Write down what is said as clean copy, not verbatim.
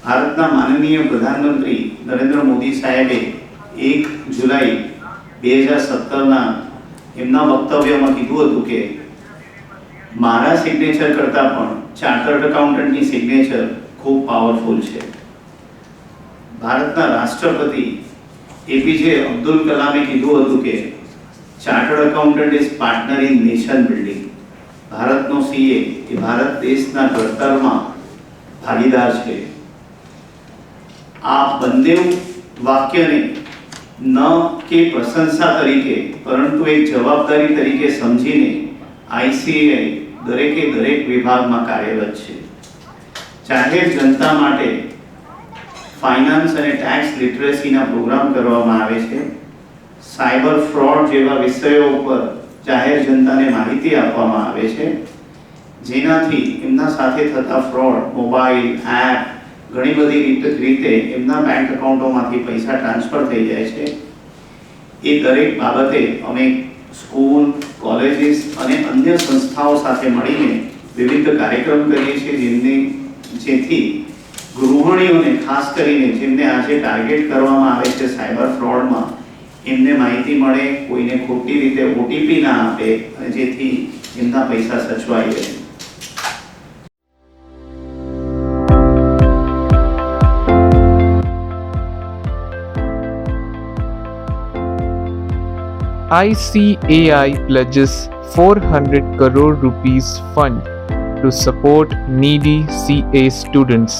ભારતના માનનીય પ્રધાનમંત્રી નરેન્દ્ર મોદી સાહેબે 1 જુલાઈ 2017ના એમના વક્તવ્યમાં કીધું હતું કે મારા સિગ્નેચર કરતાં પણ ચાર્ટર્ડ એકાઉન્ટન્ટની સિગ્નેચર ખૂબ પાવરફુલ છે. ભારતના રાષ્ટ્રપતિ એપીજે અબ્દુલ કલામે કીધું હતું કે chartered accountant is partner in nation building. ભારતનો સીએ એ ભારત દેશના ઘડતરમાં ભાગીદાર છે. આ બંને વાક્યને ન કે પ્રશંસા તરીકે પરંતુ એક જવાબદારી તરીકે સમજીને આઈસીએઆઈ દરેક વિભાગમાં કાર્યરત છે. જાહેર જનતા માટે ફાઇનાન્સ અને ટેક્સ લિટરસીના પ્રોગ્રામ કરવામાં આવે છે. સાયબર ફ્રોડ જેવા વિષયો ઉપર જાહેર જનતાને માહિતી આપવામાં આવે છે, જેનાથી એમના સાથે થતા ફ્રોડ, મોબાઈલ એપ ઘણી બધી રીતે એમના બેંક એકાઉન્ટોમાંથી પૈસા ટ્રાન્સફર થઈ જાય છે. એ દરેક બાબતે અમે સ્કૂલ, કોલેજીસ અને અન્ય સંસ્થાઓ સાથે મળીને વિવિધ કાર્યક્રમ કરીએ છીએ, જેથી ગૃહિણીઓને ખાસ કરીને જેમને આજે ટાર્ગેટ કરવામાં આવે છે સાયબર ફ્રોડમાં, એમને માહિતી મળે, કોઈને ખોટી રીતે ઓટીપી ના આપે અને જેથી એમના પૈસા સચવાઈ રહે. ICAI pledges 400 crore rupees fund to support needy CA students.